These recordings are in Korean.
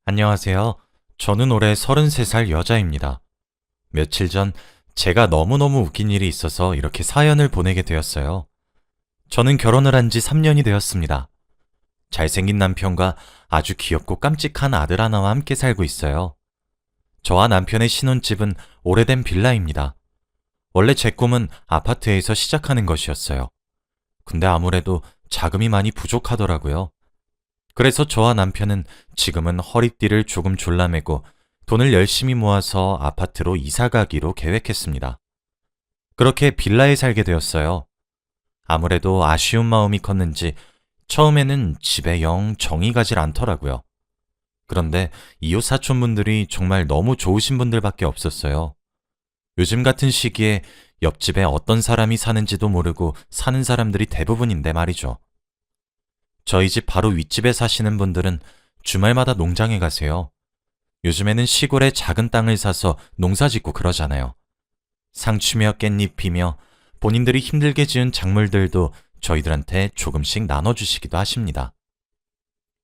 안녕하세요. 저는 올해 33살 여자입니다. 며칠 전 제가 너무너무 웃긴 일이 있어서 이렇게 사연을 보내게 되었어요. 저는 결혼을 한 지 3년이 되었습니다. 잘생긴 남편과 아주 귀엽고 깜찍한 아들 하나와 함께 살고 있어요. 저와 남편의 신혼집은 오래된 빌라입니다. 원래 제 꿈은 아파트에서 시작하는 것이었어요. 근데 아무래도 자금이 많이 부족하더라고요. 그래서 저와 남편은 지금은 허리띠를 조금 졸라매고 돈을 열심히 모아서 아파트로 이사 가기로 계획했습니다. 그렇게 빌라에 살게 되었어요. 아무래도 아쉬운 마음이 컸는지 처음에는 집에 영 정이 가질 않더라고요. 그런데 이웃 사촌분들이 정말 너무 좋으신 분들밖에 없었어요. 요즘 같은 시기에 옆집에 어떤 사람이 사는지도 모르고 사는 사람들이 대부분인데 말이죠. 저희 집 바로 윗집에 사시는 분들은 주말마다 농장에 가세요. 요즘에는 시골에 작은 땅을 사서 농사 짓고 그러잖아요. 상추며 깻잎이며 본인들이 힘들게 지은 작물들도 저희들한테 조금씩 나눠주시기도 하십니다.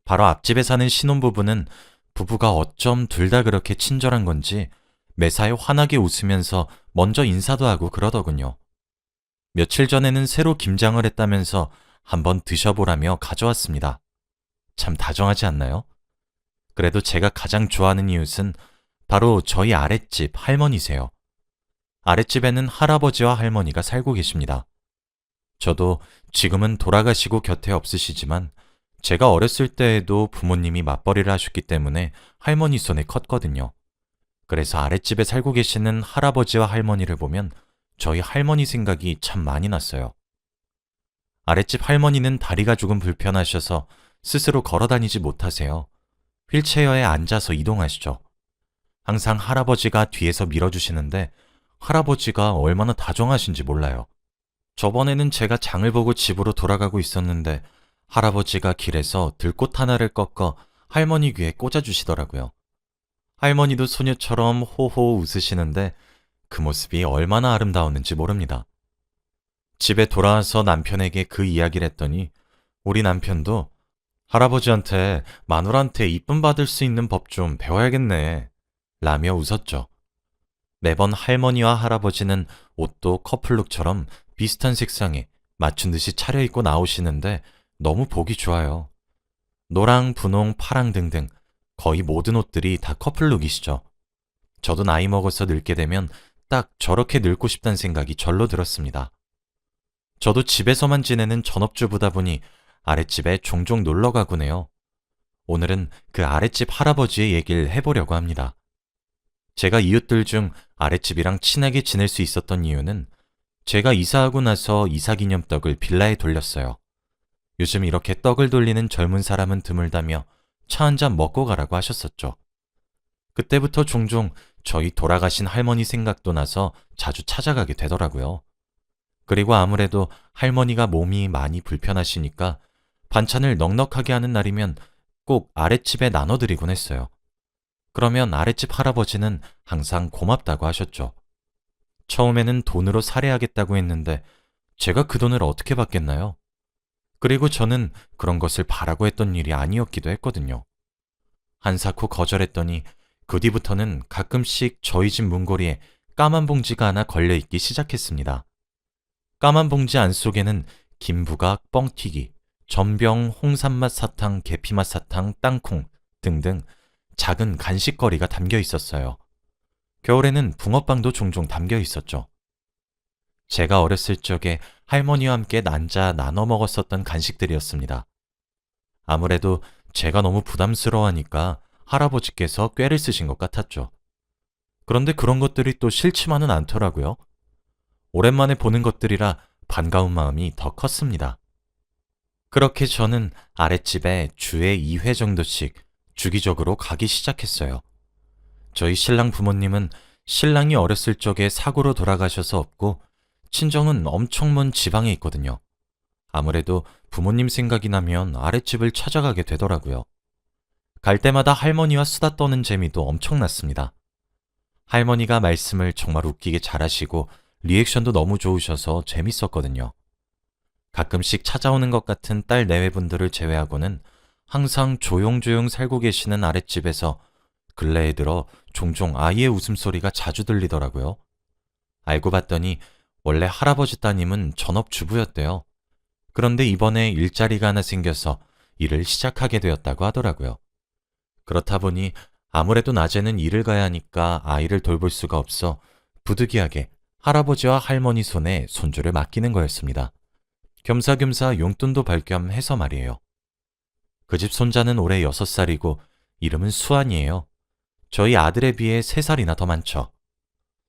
바로 앞집에 사는 신혼부부는 부부가 어쩜 둘 다 그렇게 친절한 건지 매사에 환하게 웃으면서 먼저 인사도 하고 그러더군요. 며칠 전에는 새로 김장을 했다면서 한번 드셔보라며 가져왔습니다. 참 다정하지 않나요? 그래도 제가 가장 좋아하는 이웃은 바로 저희 아랫집 할머니세요. 아랫집에는 할아버지와 할머니가 살고 계십니다. 저도 지금은 돌아가시고 곁에 없으시지만 제가 어렸을 때에도 부모님이 맞벌이를 하셨기 때문에 할머니 손에 컸거든요. 그래서 아랫집에 살고 계시는 할아버지와 할머니를 보면 저희 할머니 생각이 참 많이 났어요. 아랫집 할머니는 다리가 조금 불편하셔서 스스로 걸어 다니지 못하세요. 휠체어에 앉아서 이동하시죠. 항상 할아버지가 뒤에서 밀어주시는데 할아버지가 얼마나 다정하신지 몰라요. 저번에는 제가 장을 보고 집으로 돌아가고 있었는데 할아버지가 길에서 들꽃 하나를 꺾어 할머니 귀에 꽂아주시더라고요. 할머니도 소녀처럼 호호 웃으시는데 그 모습이 얼마나 아름다웠는지 모릅니다. 집에 돌아와서 남편에게 그 이야기를 했더니 우리 남편도 할아버지한테 마누라한테 이쁨 받을 수 있는 법 좀 배워야겠네 라며 웃었죠. 매번 할머니와 할아버지는 옷도 커플룩처럼 비슷한 색상에 맞춘 듯이 차려입고 나오시는데 너무 보기 좋아요. 노랑, 분홍, 파랑 등등 거의 모든 옷들이 다 커플룩이시죠. 저도 나이 먹어서 늙게 되면 딱 저렇게 늙고 싶다는 생각이 절로 들었습니다. 저도 집에서만 지내는 전업주부다 보니 아랫집에 종종 놀러 가곤 해요. 오늘은 그 아랫집 할아버지의 얘기를 해보려고 합니다. 제가 이웃들 중 아랫집이랑 친하게 지낼 수 있었던 이유는 제가 이사하고 나서 이사기념떡을 빌라에 돌렸어요. 요즘 이렇게 떡을 돌리는 젊은 사람은 드물다며 차 한 잔 먹고 가라고 하셨었죠. 그때부터 종종 저희 돌아가신 할머니 생각도 나서 자주 찾아가게 되더라고요. 그리고 아무래도 할머니가 몸이 많이 불편하시니까 반찬을 넉넉하게 하는 날이면 꼭 아랫집에 나눠드리곤 했어요. 그러면 아랫집 할아버지는 항상 고맙다고 하셨죠. 처음에는 돈으로 살해하겠다고 했는데 제가 그 돈을 어떻게 받겠나요? 그리고 저는 그런 것을 바라고 했던 일이 아니었기도 했거든요. 한사코 거절했더니 그 뒤부터는 가끔씩 저희 집 문고리에 까만 봉지가 하나 걸려있기 시작했습니다. 까만 봉지 안 속에는 김부각, 뻥튀기, 전병, 홍삼맛 사탕, 계피맛 사탕, 땅콩 등등 작은 간식거리가 담겨 있었어요. 겨울에는 붕어빵도 종종 담겨 있었죠. 제가 어렸을 적에 할머니와 함께 난자 나눠 먹었었던 간식들이었습니다. 아무래도 제가 너무 부담스러워하니까 할아버지께서 꾀를 쓰신 것 같았죠. 그런데 그런 것들이 또 싫지만은 않더라고요. 오랜만에 보는 것들이라 반가운 마음이 더 컸습니다. 그렇게 저는 아랫집에 주에 2회 정도씩 주기적으로 가기 시작했어요. 저희 신랑 부모님은 신랑이 어렸을 적에 사고로 돌아가셔서 없고 친정은 엄청 먼 지방에 있거든요. 아무래도 부모님 생각이 나면 아랫집을 찾아가게 되더라고요. 갈 때마다 할머니와 수다 떠는 재미도 엄청났습니다. 할머니가 말씀을 정말 웃기게 잘하시고 리액션도 너무 좋으셔서 재밌었거든요. 가끔씩 찾아오는 것 같은 딸 내외분들을 제외하고는 항상 조용조용 살고 계시는 아랫집에서 근래에 들어 종종 아이의 웃음소리가 자주 들리더라고요. 알고 봤더니 원래 할아버지 따님은 전업주부였대요. 그런데 이번에 일자리가 하나 생겨서 일을 시작하게 되었다고 하더라고요. 그렇다 보니 아무래도 낮에는 일을 가야 하니까 아이를 돌볼 수가 없어 부득이하게 할아버지와 할머니 손에 손주를 맡기는 거였습니다. 겸사겸사 용돈도 벌 겸 해서 말이에요. 그 집 손자는 올해 6살이고 이름은 수환이에요. 저희 아들에 비해 3살이나 더 많죠.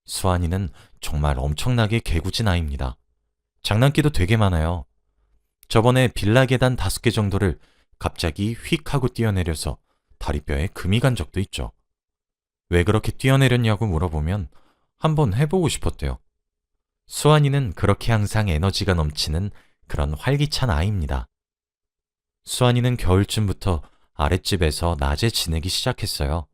수환이는 정말 엄청나게 개구진 아이입니다. 장난기도 되게 많아요. 저번에 빌라 계단 5개 정도를 갑자기 휙 하고 뛰어내려서 다리뼈에 금이 간 적도 있죠. 왜 그렇게 뛰어내렸냐고 물어보면 한번 해보고 싶었대요. 수환이는 그렇게 항상 에너지가 넘치는 그런 활기찬 아이입니다. 수환이는 겨울쯤부터 아랫집에서 낮에 지내기 시작했어요.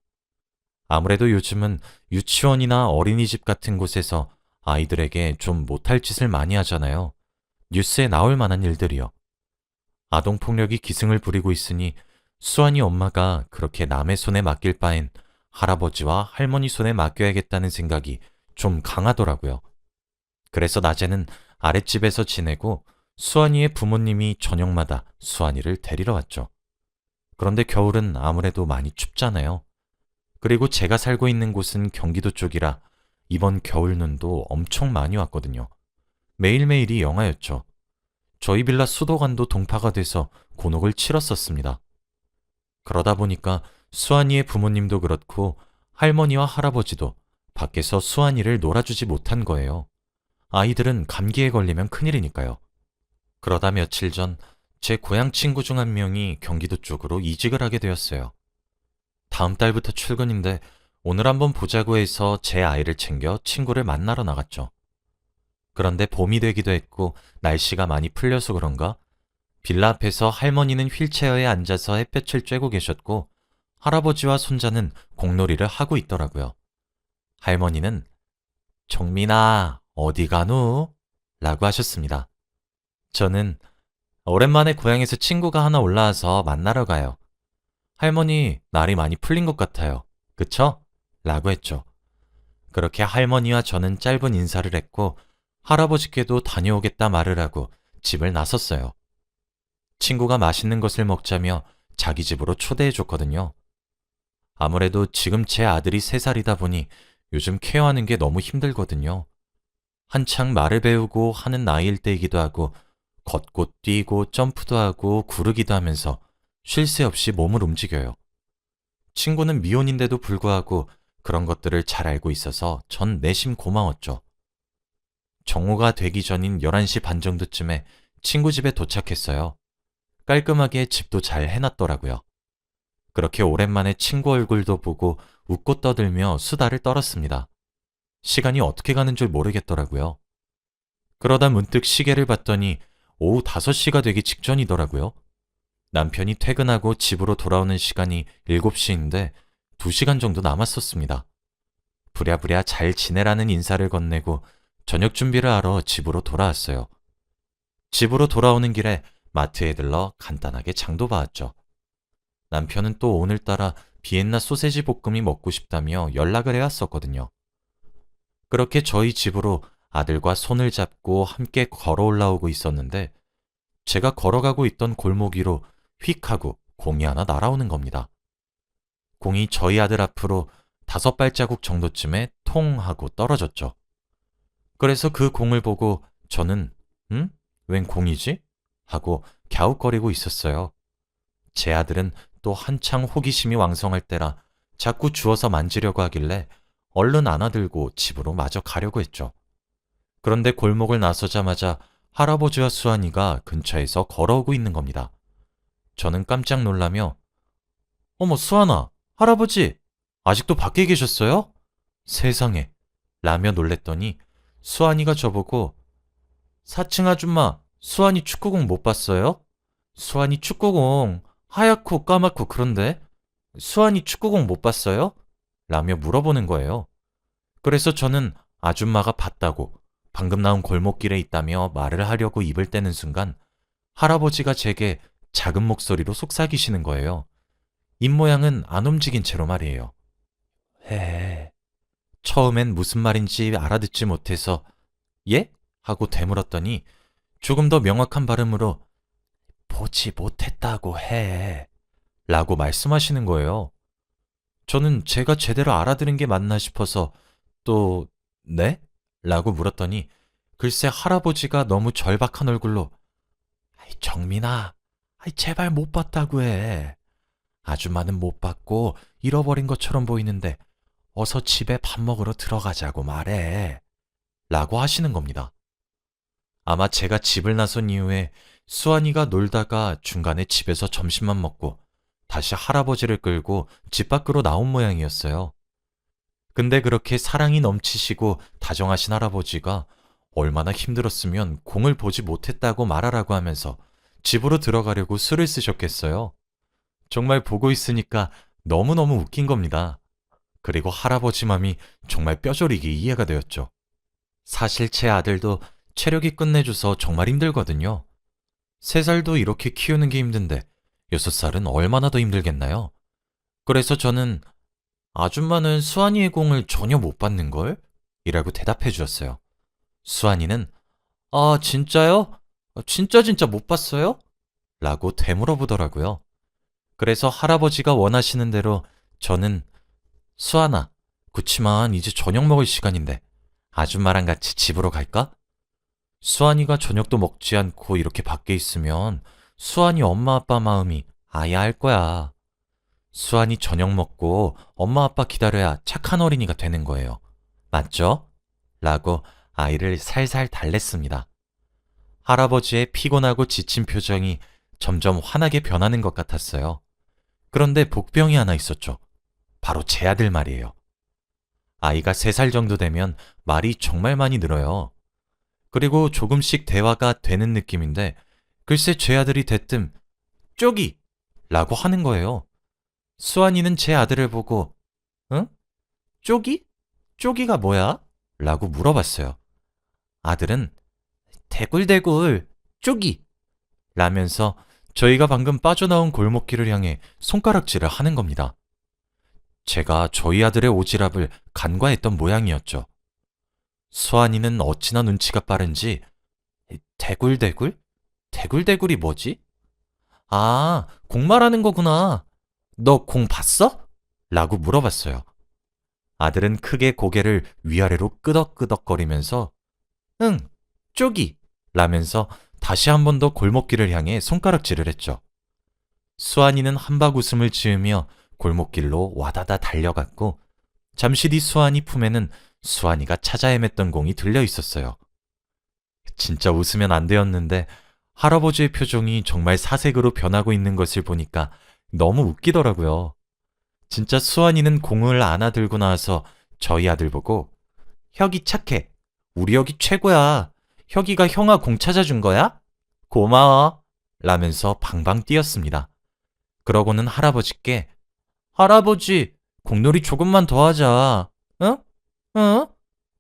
아무래도 요즘은 유치원이나 어린이집 같은 곳에서 아이들에게 좀 못할 짓을 많이 하잖아요. 뉴스에 나올 만한 일들이요. 아동폭력이 기승을 부리고 있으니 수환이 엄마가 그렇게 남의 손에 맡길 바엔 할아버지와 할머니 손에 맡겨야겠다는 생각이 좀 강하더라고요. 그래서 낮에는 아랫집에서 지내고 수환이의 부모님이 저녁마다 수환이를 데리러 왔죠. 그런데 겨울은 아무래도 많이 춥잖아요. 그리고 제가 살고 있는 곳은 경기도 쪽이라 이번 겨울 눈도 엄청 많이 왔거든요. 매일매일이 영하였죠. 저희 빌라 수도관도 동파가 돼서 곤혹을 치렀었습니다. 그러다 보니까 수환이의 부모님도 그렇고 할머니와 할아버지도 밖에서 수환이를 놀아주지 못한 거예요. 아이들은 감기에 걸리면 큰일이니까요. 그러다 며칠 전 제 고향 친구 중 한 명이 경기도 쪽으로 이직을 하게 되었어요. 다음 달부터 출근인데 오늘 한번 보자고 해서 제 아이를 챙겨 친구를 만나러 나갔죠. 그런데 봄이 되기도 했고 날씨가 많이 풀려서 그런가 빌라 앞에서 할머니는 휠체어에 앉아서 햇볕을 쬐고 계셨고 할아버지와 손자는 공놀이를 하고 있더라고요. 할머니는 정민아 어디 가누? 라고 하셨습니다. 저는 오랜만에 고향에서 친구가 하나 올라와서 만나러 가요. 할머니 날이 많이 풀린 것 같아요. 그쵸? 라고 했죠. 그렇게 할머니와 저는 짧은 인사를 했고 할아버지께도 다녀오겠다 말을 하고 집을 나섰어요. 친구가 맛있는 것을 먹자며 자기 집으로 초대해 줬거든요. 아무래도 지금 제 아들이 3살이다 보니 요즘 케어하는 게 너무 힘들거든요. 한창 말을 배우고 하는 나이일 때이기도 하고 걷고 뛰고 점프도 하고 구르기도 하면서 쉴 새 없이 몸을 움직여요. 친구는 미혼인데도 불구하고 그런 것들을 잘 알고 있어서 전 내심 고마웠죠. 정오가 되기 전인 11시 반 정도쯤에 친구 집에 도착했어요. 깔끔하게 집도 잘 해놨더라고요. 그렇게 오랜만에 친구 얼굴도 보고 웃고 떠들며 수다를 떨었습니다. 시간이 어떻게 가는 줄 모르겠더라고요. 그러다 문득 시계를 봤더니 오후 5시가 되기 직전이더라고요. 남편이 퇴근하고 집으로 돌아오는 시간이 7시인데 2시간 정도 남았었습니다. 부랴부랴 잘 지내라는 인사를 건네고 저녁 준비를 하러 집으로 돌아왔어요. 집으로 돌아오는 길에 마트에 들러 간단하게 장도 봐왔죠. 남편은 또 오늘따라 비엔나 소세지 볶음이 먹고 싶다며 연락을 해왔었거든요. 그렇게 저희 집으로 아들과 손을 잡고 함께 걸어 올라오고 있었는데 제가 걸어가고 있던 골목 위로 휙 하고 공이 하나 날아오는 겁니다. 공이 저희 아들 앞으로 5발자국 정도쯤에 통 하고 떨어졌죠. 그래서 그 공을 보고 저는 웬 공이지? 하고 갸웃거리고 있었어요. 제 아들은 또 한창 호기심이 왕성할 때라 자꾸 주워서 만지려고 하길래 얼른 안아들고 집으로 마저 가려고 했죠. 그런데 골목을 나서자마자 할아버지와 수환이가 근처에서 걸어오고 있는 겁니다. 저는 깜짝 놀라며 어머 수환아, 할아버지 아직도 밖에 계셨어요? 세상에 라며 놀랬더니 수환이가 저보고 4층 아줌마 수환이 축구공 못 봤어요? 수환이 축구공 하얗고 까맣고 그런데 수환이 축구공 못 봤어요? 라며 물어보는 거예요. 그래서 저는 아줌마가 봤다고 방금 나온 골목길에 있다며 말을 하려고 입을 떼는 순간 할아버지가 제게 작은 목소리로 속삭이시는 거예요. 입모양은 안 움직인 채로 말이에요. 해. 처음엔 무슨 말인지 알아듣지 못해서 예? 하고 되물었더니 조금 더 명확한 발음으로 보지 못했다고 해. 라고 말씀하시는 거예요. 저는 제가 제대로 알아들은 게 맞나 싶어서 또 네? 라고 물었더니 글쎄 할아버지가 너무 절박한 얼굴로 아이 정민아, 아이 제발 못 봤다고 해. 아줌마는 못 봤고 잃어버린 것처럼 보이는데 어서 집에 밥 먹으러 들어가자고 말해. 라고 하시는 겁니다. 아마 제가 집을 나선 이후에 수환이가 놀다가 중간에 집에서 점심만 먹고 다시 할아버지를 끌고 집 밖으로 나온 모양이었어요. 근데 그렇게 사랑이 넘치시고 다정하신 할아버지가 얼마나 힘들었으면 공을 보지 못했다고 말하라고 하면서 집으로 들어가려고 수를 쓰셨겠어요. 정말 보고 있으니까 너무너무 웃긴 겁니다. 그리고 할아버지 맘이 정말 뼈저리게 이해가 되었죠. 사실 제 아들도 체력이 끝내줘서 정말 힘들거든요. 3살도 이렇게 키우는 게 힘든데 6살은 얼마나 더 힘들겠나요? 그래서 저는 아줌마는 수환이의 공을 전혀 못 받는걸? 이라고 대답해 주었어요. 수환이는 아 진짜요? 진짜 못 봤어요? 라고 되물어보더라고요. 그래서 할아버지가 원하시는 대로 저는 수환아, 그치만 이제 저녁 먹을 시간인데 아줌마랑 같이 집으로 갈까? 수환이가 저녁도 먹지 않고 이렇게 밖에 있으면 수환이 엄마 아빠 마음이 아야할 거야. 수환이 저녁 먹고 엄마 아빠 기다려야 착한 어린이가 되는 거예요. 맞죠? 라고 아이를 살살 달랬습니다. 할아버지의 피곤하고 지친 표정이 점점 환하게 변하는 것 같았어요. 그런데 복병이 하나 있었죠. 바로 제 아들 말이에요. 아이가 3살 정도 되면 말이 정말 많이 늘어요. 그리고 조금씩 대화가 되는 느낌인데 글쎄 제 아들이 대뜸 쪼기! 라고 하는 거예요. 수환이는 제 아들을 보고 응? 쪼기? 쪼기가 뭐야? 라고 물어봤어요. 아들은 대굴대굴 쪼기! 라면서 저희가 방금 빠져나온 골목길을 향해 손가락질을 하는 겁니다. 제가 저희 아들의 오지랖을 간과했던 모양이었죠. 수환이는 어찌나 눈치가 빠른지 대굴대굴? 대굴대굴이 뭐지? 아, 공 말하는 거구나. 너 공 봤어? 라고 물어봤어요. 아들은 크게 고개를 위아래로 끄덕끄덕거리면서 응, 쪼기! 라면서 다시 한 번 더 골목길을 향해 손가락질을 했죠. 수환이는 한박 웃음을 지으며 골목길로 와다다 달려갔고 잠시 뒤 수환이 품에는 수환이가 찾아 헤맸던 공이 들려 있었어요. 진짜 웃으면 안 되었는데 할아버지의 표정이 정말 사색으로 변하고 있는 것을 보니까 너무 웃기더라고요. 진짜 수환이는 공을 안아들고 나와서 저희 아들 보고 혁이 착해. 우리 혁이 최고야. 혁이가 형아 공 찾아준 거야? 고마워. 라면서 방방 뛰었습니다. 그러고는 할아버지께 할아버지, 공놀이 조금만 더 하자. 응? 응?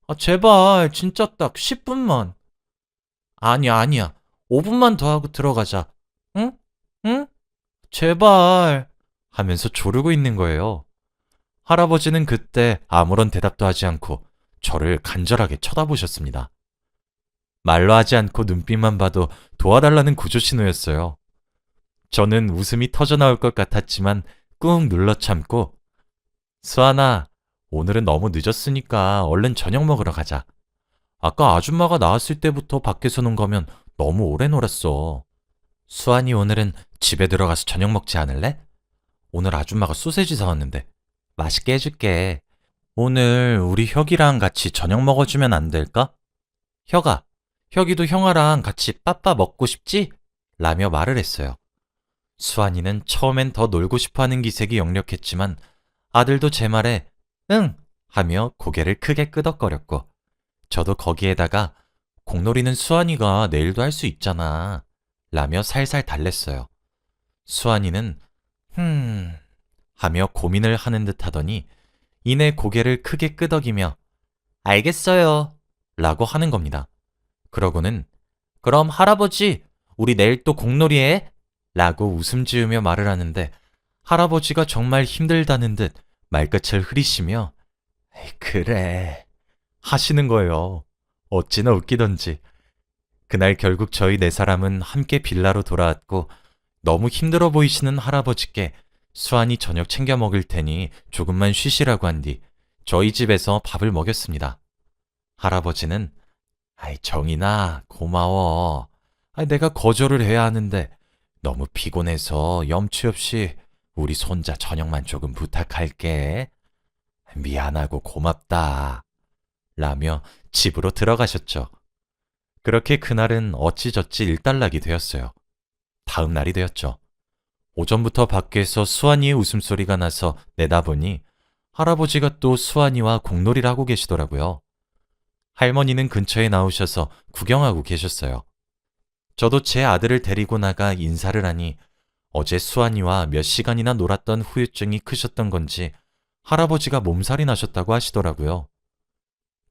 아, 제발 진짜 딱 10분만. 아니야. 5분만 더 하고 들어가자. 응? 응? 제발. 하면서 조르고 있는 거예요. 할아버지는 그때 아무런 대답도 하지 않고 저를 간절하게 쳐다보셨습니다. 말로 하지 않고 눈빛만 봐도 도와달라는 구조 신호였어요. 저는 웃음이 터져나올 것 같았지만 꾹 눌러 참고 수아나, 오늘은 너무 늦었으니까 얼른 저녁 먹으러 가자. 아까 아줌마가 나왔을 때부터 밖에서 논 거면 너무 오래 놀았어. 수환이 오늘은 집에 들어가서 저녁 먹지 않을래? 오늘 아줌마가 소세지 사왔는데 맛있게 해줄게. 오늘 우리 혁이랑 같이 저녁 먹어주면 안 될까? 혁아, 혁이도 형아랑 같이 빠빠 먹고 싶지? 라며 말을 했어요. 수환이는 처음엔 더 놀고 싶어하는 기색이 역력했지만 아들도 제 말에 응! 하며 고개를 크게 끄덕거렸고 저도 거기에다가 공놀이는 수환이가 내일도 할 수 있잖아 라며 살살 달랬어요. 수환이는 하며 고민을 하는 듯 하더니 이내 고개를 크게 끄덕이며 알겠어요 라고 하는 겁니다. 그러고는 그럼 할아버지 우리 내일 또 공놀이 해? 라고 웃음 지으며 말을 하는데 할아버지가 정말 힘들다는 듯 말끝을 흐리시며 "에이, 그래" 하시는 거예요. 어찌나 웃기던지. 그날 결국 저희 네 사람은 함께 빌라로 돌아왔고 너무 힘들어 보이시는 할아버지께 수완이 저녁 챙겨 먹을 테니 조금만 쉬시라고 한 뒤 저희 집에서 밥을 먹였습니다. 할아버지는 "아이, 정인아, 고마워. 내가 거절을 해야 하는데 너무 피곤해서 염치 없이 우리 손자 저녁만 조금 부탁할게. 미안하고 고맙다." 라며 집으로 들어가셨죠. 그렇게 그날은 어찌저찌 일단락이 되었어요. 다음 날이 되었죠. 오전부터 밖에서 수환이의 웃음소리가 나서 내다보니 할아버지가 또 수환이와 공놀이를 하고 계시더라고요. 할머니는 근처에 나오셔서 구경하고 계셨어요. 저도 제 아들을 데리고 나가 인사를 하니 어제 수환이와 몇 시간이나 놀았던 후유증이 크셨던 건지 할아버지가 몸살이 나셨다고 하시더라고요.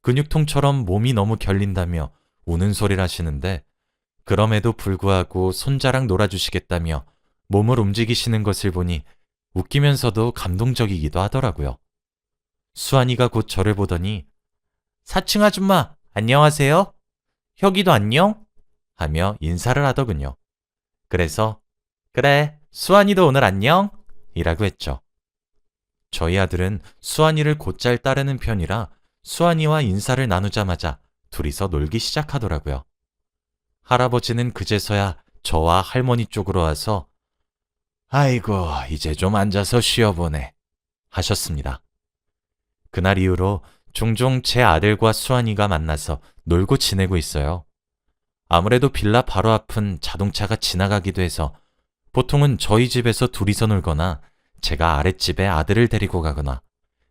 근육통처럼 몸이 너무 결린다며 우는 소리를 하시는데 그럼에도 불구하고 손자랑 놀아주시겠다며 몸을 움직이시는 것을 보니 웃기면서도 감동적이기도 하더라고요. 수환이가 곧 저를 보더니 "사층 아줌마, 안녕하세요. 혁이도 안녕?" 하며 인사를 하더군요. 그래서 "그래, 수환이도 오늘 안녕?" 이라고 했죠. 저희 아들은 수환이를 곧잘 따르는 편이라 수환이와 인사를 나누자마자 둘이서 놀기 시작하더라고요. 할아버지는 그제서야 저와 할머니 쪽으로 와서 "아이고, 이제 좀 앉아서 쉬어보네" 하셨습니다. 그날 이후로 종종 제 아들과 수환이가 만나서 놀고 지내고 있어요. 아무래도 빌라 바로 앞은 자동차가 지나가기도 해서 보통은 저희 집에서 둘이서 놀거나 제가 아랫집에 아들을 데리고 가거나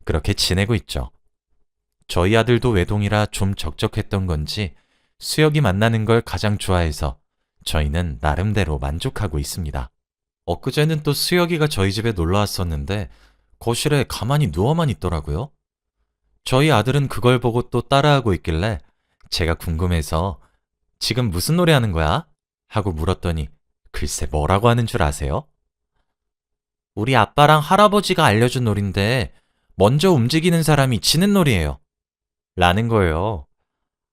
그렇게 지내고 있죠. 저희 아들도 외동이라 좀 적적했던 건지 수혁이 만나는 걸 가장 좋아해서 저희는 나름대로 만족하고 있습니다. 엊그제는 또 수혁이가 저희 집에 놀러 왔었는데 거실에 가만히 누워만 있더라고요. 저희 아들은 그걸 보고 또 따라하고 있길래 제가 궁금해서 "지금 무슨 노래 하는 거야?" 하고 물었더니 글쎄 뭐라고 하는 줄 아세요? "우리 아빠랑 할아버지가 알려준 놀인데 먼저 움직이는 사람이 지는 놀이에요" 라는 거예요.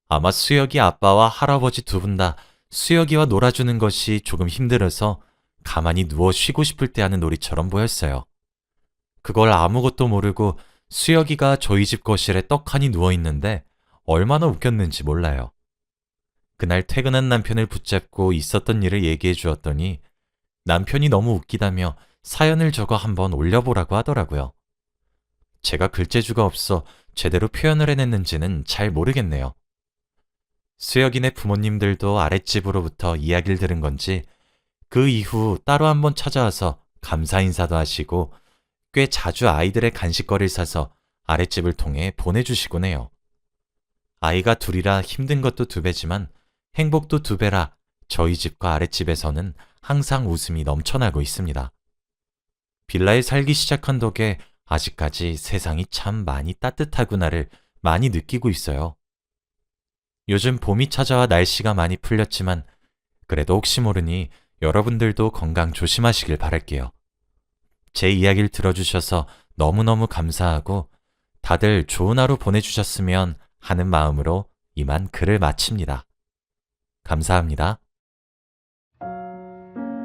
아마 수혁이 아빠와 할아버지 두 분 다 수혁이와 놀아주는 것이 조금 힘들어서 가만히 누워 쉬고 싶을 때 하는 놀이처럼 보였어요. 그걸 아무것도 모르고 수혁이가 저희 집 거실에 떡하니 누워있는데 얼마나 웃겼는지 몰라요. 그날 퇴근한 남편을 붙잡고 있었던 일을 얘기해 주었더니 남편이 너무 웃기다며 사연을 적어 한번 올려보라고 하더라고요. 제가 글재주가 없어 제대로 표현을 해냈는지는 잘 모르겠네요. 수혁이네 부모님들도 아랫집으로부터 이야기를 들은 건지 그 이후 따로 한번 찾아와서 감사 인사도 하시고 꽤 자주 아이들의 간식거리를 사서 아랫집을 통해 보내주시곤 해요. 아이가 둘이라 힘든 것도 두 배지만 행복도 두 배라 저희 집과 아랫집에서는 항상 웃음이 넘쳐나고 있습니다. 빌라에 살기 시작한 덕에 아직까지 세상이 참 많이 따뜻하구나를 많이 느끼고 있어요. 요즘 봄이 찾아와 날씨가 많이 풀렸지만 그래도 혹시 모르니 여러분들도 건강 조심하시길 바랄게요. 제 이야기를 들어주셔서 너무너무 감사하고 다들 좋은 하루 보내주셨으면 하는 마음으로 이만 글을 마칩니다. 감사합니다.